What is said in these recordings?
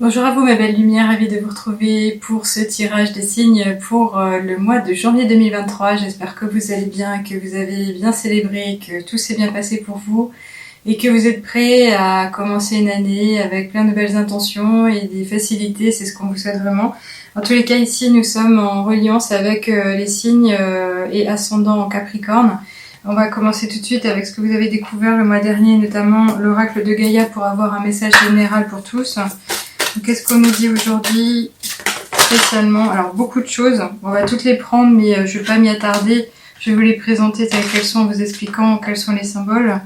Bonjour à vous mes belles lumières, ravie de vous retrouver pour ce tirage des signes pour le mois de janvier 2023. J'espère que vous allez bien, que vous avez bien célébré, que tout s'est bien passé pour vous et que vous êtes prêts à commencer une année avec plein de belles intentions et des facilités, c'est ce qu'on vous souhaite vraiment. En tous les cas, ici nous sommes en reliance avec les signes et ascendants en Capricorne. On va commencer tout de suite avec ce que vous avez découvert le mois dernier, notamment l'oracle de Gaïa pour avoir un message général pour tous. Qu'est-ce qu'on nous dit aujourd'hui spécialement? Alors beaucoup de choses, on va toutes les prendre mais je ne vais pas m'y attarder. Je vais vous les présenter telles qu'elles sont en vous expliquant quels sont les symboles.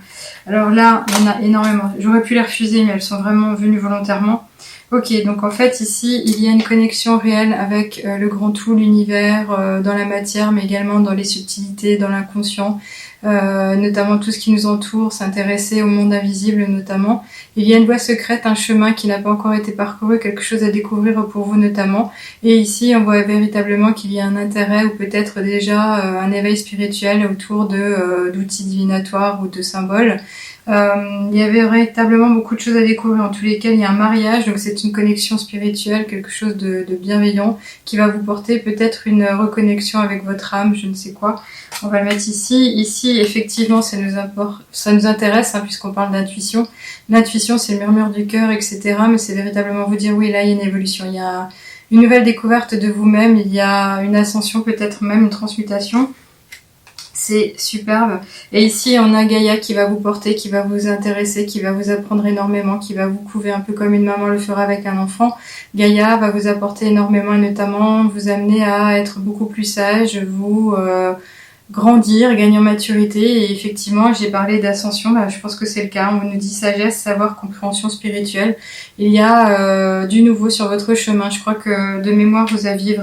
Alors là, il y en a énormément. J'aurais pu les refuser mais elles sont vraiment venues volontairement. Ok, donc en fait ici, il y a une connexion réelle avec le grand tout, l'univers, dans la matière mais également dans les subtilités, dans l'inconscient. Notamment tout ce qui nous entoure, s'intéresser au monde invisible notamment. Il y a une voie secrète, un chemin qui n'a pas encore été parcouru, quelque chose à découvrir pour vous notamment. Et ici, on voit véritablement qu'il y a un intérêt ou peut-être déjà un éveil spirituel autour d'outils divinatoires ou de symboles. Il y avait véritablement beaucoup de choses à découvrir. En tous les cas, il y a un mariage, donc c'est une connexion spirituelle, quelque chose de bienveillant qui va vous porter peut-être une reconnexion avec votre âme, je ne sais quoi. On va le mettre ici. Ici, effectivement, ça nous intéresse puisqu'on parle d'intuition. L'intuition, c'est le murmure du cœur, etc. Mais c'est véritablement vous dire, oui, là, il y a une évolution. Il y a une nouvelle découverte de vous-même. Il y a une ascension, peut-être même une transmutation. C'est superbe. Et ici, on a Gaïa qui va vous porter, qui va vous intéresser, qui va vous apprendre énormément, qui va vous couver un peu comme une maman le fera avec un enfant. Gaïa va vous apporter énormément et notamment vous amener à être beaucoup plus sage, vous grandir, gagner en maturité. Et effectivement, j'ai parlé d'ascension, je pense que c'est le cas. On nous dit sagesse, savoir, compréhension spirituelle. Il y a du nouveau sur votre chemin. Je crois que de mémoire, vous aviez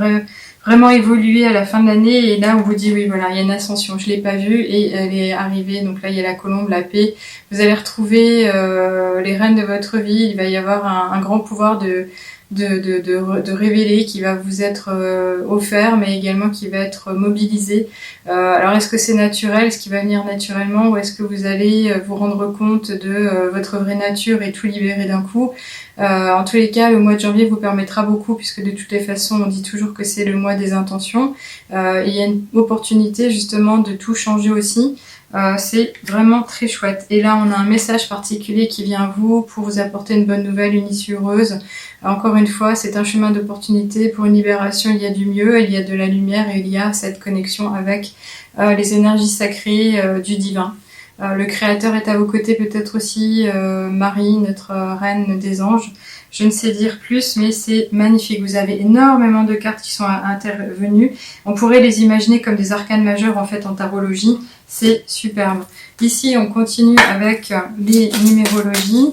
vraiment évolué à la fin de l'année et là on vous dit oui voilà il y a une ascension, je l'ai pas vue et elle est arrivée, donc là il y a la colombe, la paix, vous allez retrouver les rênes de votre vie, il va y avoir un grand pouvoir de révéler qui va vous être offert mais également qui va être mobilisé. Alors est-ce que c'est naturel, est-ce qu'il va venir naturellement ou est-ce que vous allez vous rendre compte de votre vraie nature et tout libérer d'un coup? En tous les cas, le mois de janvier vous permettra beaucoup puisque de toutes les façons, on dit toujours que c'est le mois des intentions. Il y a une opportunité justement de tout changer aussi. C'est vraiment très chouette. Et là, on a un message particulier qui vient à vous pour vous apporter une bonne nouvelle, une issue heureuse. Encore une fois, c'est un chemin d'opportunité. Pour une libération, il y a du mieux, il y a de la lumière et il y a cette connexion avec les énergies sacrées du divin. Le Créateur est à vos côtés, peut-être aussi Marie, notre reine des anges. Je ne sais dire plus, mais c'est magnifique. Vous avez énormément de cartes qui sont intervenues. On pourrait les imaginer comme des arcanes majeures en fait en tarologie. C'est superbe. Ici, on continue avec les numérologies.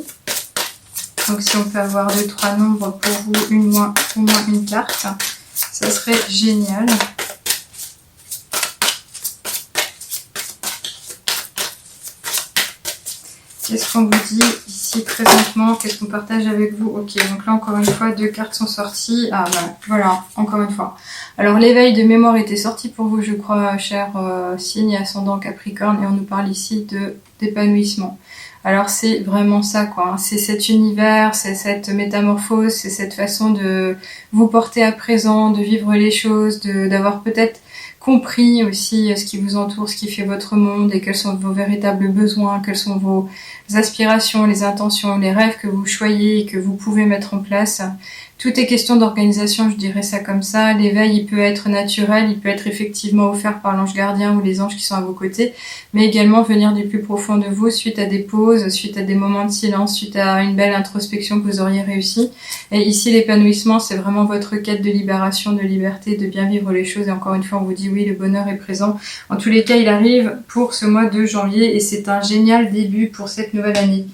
Donc si on peut avoir 2-3 nombres pour vous, au moins une carte, ça serait génial. Qu'est-ce qu'on vous dit ici présentement? Qu'est-ce qu'on partage avec vous? Ok, donc là encore une fois, 2 cartes sont sorties. Ah ben voilà, encore une fois. Alors l'éveil de mémoire était sorti pour vous, je crois, cher signe ascendant Capricorne, et on nous parle ici d'épanouissement. Alors c'est vraiment ça quoi, c'est cet univers, c'est cette métamorphose, c'est cette façon de vous porter à présent, de vivre les choses, d'avoir peut-être compris aussi ce qui vous entoure, ce qui fait votre monde et quels sont vos véritables besoins, quelles sont vos aspirations, les intentions, les rêves que vous choyez et que vous pouvez mettre en place. Tout est question d'organisation, je dirais ça comme ça. L'éveil, il peut être naturel, il peut être effectivement offert par l'ange gardien ou les anges qui sont à vos côtés, mais également venir du plus profond de vous suite à des pauses, suite à des moments de silence, suite à une belle introspection que vous auriez réussi. Et ici, l'épanouissement, c'est vraiment votre quête de libération, de liberté, de bien vivre les choses. Et encore une fois, on vous dit oui, le bonheur est présent. En tous les cas, il arrive pour ce mois de janvier et c'est un génial début pour cette nouvelle année.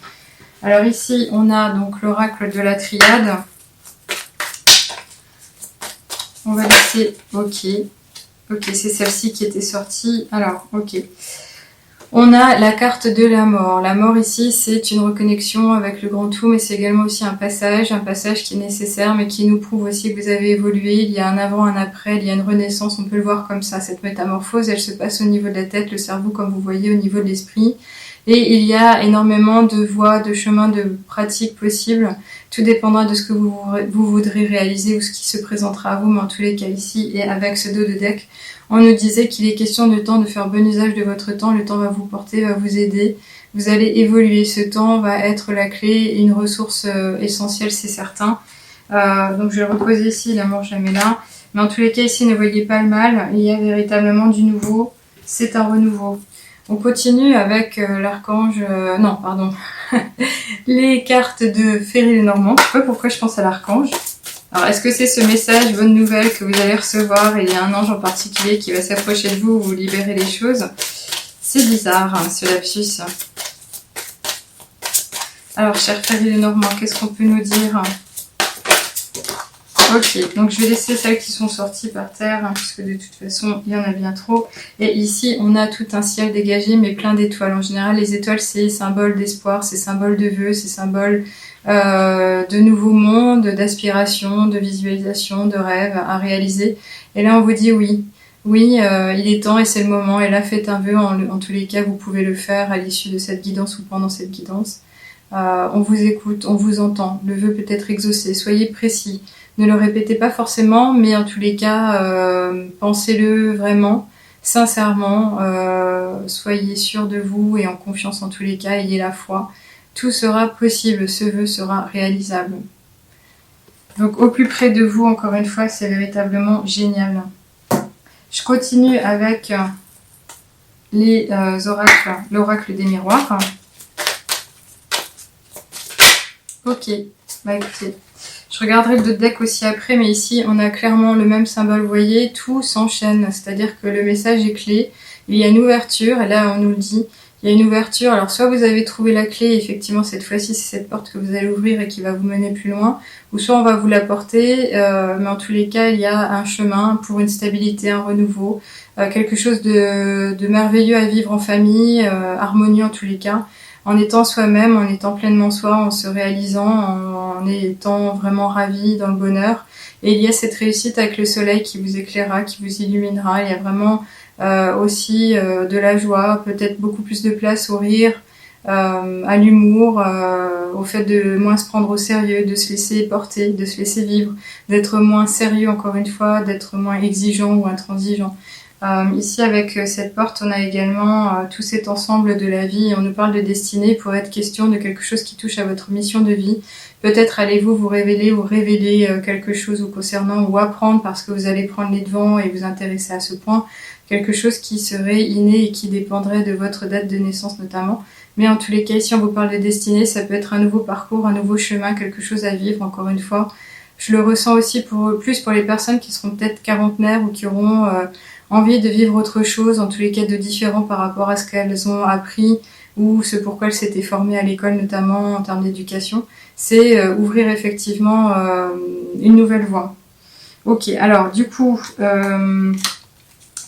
Alors ici, on a donc l'oracle de la triade. On va laisser, ok, c'est celle-ci qui était sortie. Alors, ok. On a la carte de la mort. La mort ici, c'est une reconnexion avec le grand tout, mais c'est également aussi un passage qui est nécessaire, mais qui nous prouve aussi que vous avez évolué. Il y a un avant, un après, il y a une renaissance, on peut le voir comme ça. Cette métamorphose, elle se passe au niveau de la tête, le cerveau, comme vous voyez, au niveau de l'esprit. Et il y a énormément de voies, de chemins, de pratiques possibles. Tout dépendra de ce que vous voudrez réaliser ou ce qui se présentera à vous. Mais en tous les cas ici, et avec ce dos de deck, on nous disait qu'il est question de temps, de faire bon usage de votre temps. Le temps va vous porter, va vous aider. Vous allez évoluer. Ce temps va être la clé, une ressource essentielle, c'est certain. Donc je vais reposer ici, l'amour jamais là. Mais en tous les cas ici, ne voyez pas le mal. Il y a véritablement du nouveau. C'est un renouveau. On continue avec l'archange... non, pardon. Les cartes de Féry-Lenormand. Je sais pas pourquoi je pense à l'archange. Alors, est-ce que c'est ce message, bonne nouvelle que vous allez recevoir et il y a un ange en particulier qui va s'approcher de vous, vous libérer les choses? C'est bizarre, hein, ce lapsus. Alors, cher Féry-Lenormand, qu'est-ce qu'on peut nous dire? Ok, donc je vais laisser celles qui sont sorties par terre, hein, puisque de toute façon, il y en a bien trop. Et ici, on a tout un ciel dégagé, mais plein d'étoiles. En général, les étoiles, c'est symbole d'espoir, c'est symbole de vœux, c'est symbole de nouveaux mondes, d'aspiration, de visualisation, de rêves à réaliser. Et là, on vous dit oui. Oui, il est temps et c'est le moment. Et là, faites un vœu. En tous les cas, vous pouvez le faire à l'issue de cette guidance ou pendant cette guidance. On vous écoute, on vous entend. Le vœu peut être exaucé. Soyez précis. Ne le répétez pas forcément, mais en tous les cas, pensez-le vraiment, sincèrement. Soyez sûr de vous et en confiance en tous les cas. Ayez la foi. Tout sera possible. Ce vœu sera réalisable. Donc au plus près de vous, encore une fois, c'est véritablement génial. Je continue avec les oracles, l'oracle des miroirs. Ok, bah écoutez, je regarderai le deck aussi après, mais ici on a clairement le même symbole, vous voyez, tout s'enchaîne, c'est-à-dire que le message est clé, il y a une ouverture, et là on nous le dit, il y a une ouverture, alors soit vous avez trouvé la clé, effectivement cette fois-ci c'est cette porte que vous allez ouvrir et qui va vous mener plus loin, ou soit on va vous l'apporter, mais en tous les cas il y a un chemin pour une stabilité, un renouveau, quelque chose de merveilleux à vivre en famille, harmonieux en tous les cas, en étant soi-même, en étant pleinement soi, en se réalisant, en étant vraiment ravi dans le bonheur. Et il y a cette réussite avec le soleil qui vous éclairera, qui vous illuminera. Il y a vraiment aussi de la joie, peut-être beaucoup plus de place au rire, à l'humour, au fait de moins se prendre au sérieux, de se laisser porter, de se laisser vivre, d'être moins sérieux encore une fois, d'être moins exigeant ou intransigeant. Ici avec cette porte on a également tout cet ensemble de la vie, on nous parle de destinée pour être question de quelque chose qui touche à votre mission de vie. Peut-être allez-vous vous révéler ou révéler quelque chose vous concernant ou apprendre parce que vous allez prendre les devants et vous intéresser à ce point, quelque chose qui serait inné et qui dépendrait de votre date de naissance notamment. Mais en tous les cas, si on vous parle de destinée, ça peut être un nouveau parcours, un nouveau chemin, quelque chose à vivre encore une fois. Je le ressens aussi plus pour les personnes qui seront peut-être quarantenaires ou qui auront envie de vivre autre chose, en tous les cas de différent par rapport à ce qu'elles ont appris ou ce pourquoi elles s'étaient formées à l'école notamment en termes d'éducation, c'est ouvrir effectivement une nouvelle voie. Ok, alors du coup,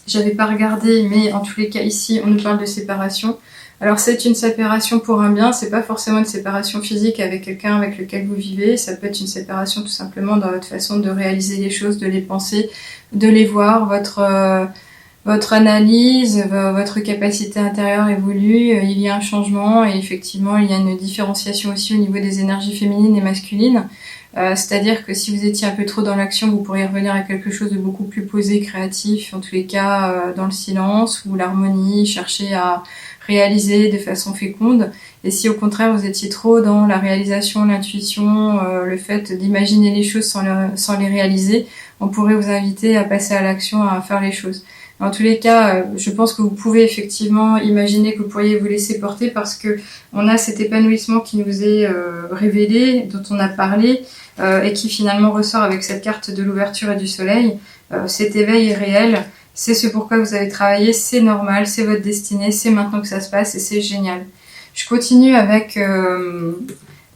j'avais pas regardé, mais en tous les cas ici on nous parle de séparation. Alors c'est une séparation pour un bien, c'est pas forcément une séparation physique avec quelqu'un avec lequel vous vivez, ça peut être une séparation tout simplement dans votre façon de réaliser les choses, de les penser, de les voir, votre analyse, votre capacité intérieure évolue, il y a un changement et effectivement il y a une différenciation aussi au niveau des énergies féminines et masculines. C'est-à-dire que si vous étiez un peu trop dans l'action, vous pourriez revenir à quelque chose de beaucoup plus posé, créatif, en tous les cas dans le silence ou l'harmonie, chercher à réaliser de façon féconde. Et si au contraire vous étiez trop dans la réalisation, l'intuition, le fait d'imaginer les choses sans les réaliser, on pourrait vous inviter à passer à l'action, à faire les choses. En tous les cas, je pense que vous pouvez effectivement imaginer que vous pourriez vous laisser porter parce que on a cet épanouissement qui nous est révélé, dont on a parlé, et qui finalement ressort avec cette carte de l'ouverture et du soleil. Cet éveil est réel, c'est ce pourquoi vous avez travaillé, c'est normal, c'est votre destinée, c'est maintenant que ça se passe et c'est génial. Je continue avec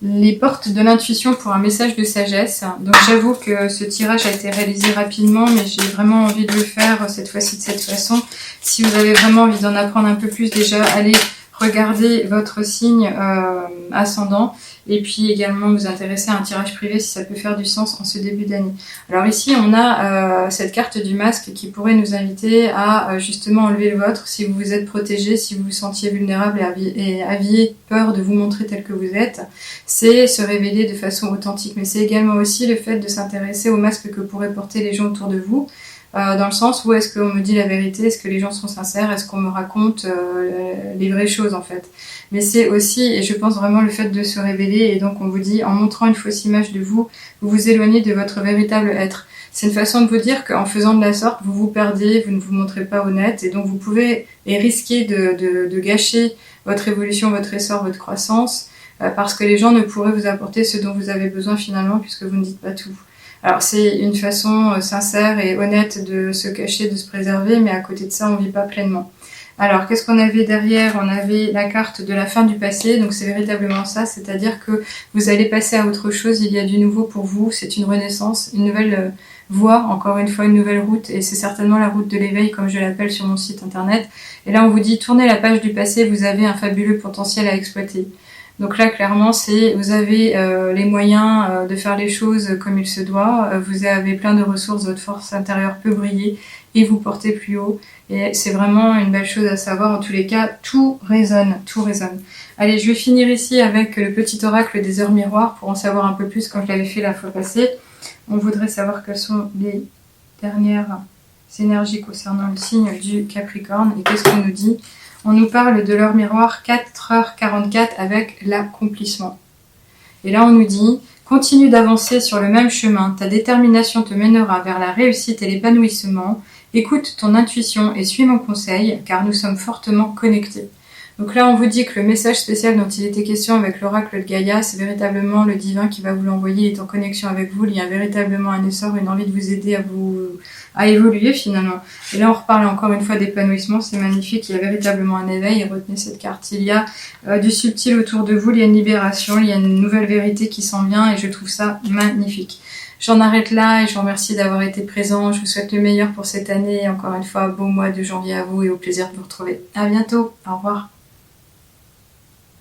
les portes de l'intuition pour un message de sagesse. Donc j'avoue que ce tirage a été réalisé rapidement, mais j'ai vraiment envie de le faire cette fois-ci de cette façon. Si vous avez vraiment envie d'en apprendre un peu plus, déjà allez regarder votre signe ascendant et puis également vous intéresser à un tirage privé si ça peut faire du sens en ce début d'année. Alors ici on a cette carte du masque qui pourrait nous inviter à justement enlever le vôtre si vous vous êtes protégé, si vous vous sentiez vulnérable et aviez peur de vous montrer tel que vous êtes. C'est se révéler de façon authentique, mais c'est également aussi le fait de s'intéresser au masque que pourraient porter les gens autour de vous. Dans le sens où est-ce qu'on me dit la vérité, est-ce que les gens sont sincères, est-ce qu'on me raconte les vraies choses en fait. Mais c'est aussi, et je pense vraiment le fait de se révéler, et donc on vous dit en montrant une fausse image de vous, vous vous éloignez de votre véritable être. C'est une façon de vous dire qu'en faisant de la sorte, vous vous perdez, vous ne vous montrez pas honnête, et donc vous pouvez et risquer de gâcher votre évolution, votre essor, votre croissance, parce que les gens ne pourraient vous apporter ce dont vous avez besoin finalement, puisque vous ne dites pas tout. Alors c'est une façon sincère et honnête de se cacher, de se préserver, mais à côté de ça, on ne vit pas pleinement. Alors qu'est-ce qu'on avait derrière? On avait la carte de la fin du passé, donc c'est véritablement ça, c'est-à-dire que vous allez passer à autre chose, il y a du nouveau pour vous, c'est une renaissance, une nouvelle voie, encore une fois une nouvelle route, et c'est certainement la route de l'éveil comme je l'appelle sur mon site internet. Et là on vous dit tournez la page du passé, vous avez un fabuleux potentiel à exploiter. Donc là, clairement, vous avez les moyens de faire les choses comme il se doit. Vous avez plein de ressources, votre force intérieure peut briller et vous porter plus haut. Et c'est vraiment une belle chose à savoir. En tous les cas, tout résonne, tout résonne. Allez, je vais finir ici avec le petit oracle des heures miroirs pour en savoir un peu plus quand je l'avais fait la fois passée. On voudrait savoir quelles sont les dernières énergies concernant le signe du Capricorne et qu'est-ce qu'on nous dit. On nous parle de l'heure miroir 4h44 avec l'accomplissement. Et là, on nous dit « Continue d'avancer sur le même chemin. Ta détermination te mènera vers la réussite et l'épanouissement. Écoute ton intuition et suis mon conseil, car nous sommes fortement connectés. » Donc là, on vous dit que le message spécial dont il était question avec l'oracle de Gaïa, c'est véritablement le divin qui va vous l'envoyer, il est en connexion avec vous, il y a véritablement un essor, une envie de vous aider à évoluer finalement. Et là, on reparle encore une fois d'épanouissement, c'est magnifique, il y a véritablement un éveil, et retenez cette carte. Il y a du subtil autour de vous, il y a une libération, il y a une nouvelle vérité qui s'en vient, et je trouve ça magnifique. J'en arrête là et je vous remercie d'avoir été présent. Je vous souhaite le meilleur pour cette année. Encore une fois, beau mois de janvier à vous et au plaisir de vous retrouver. À bientôt. Au revoir.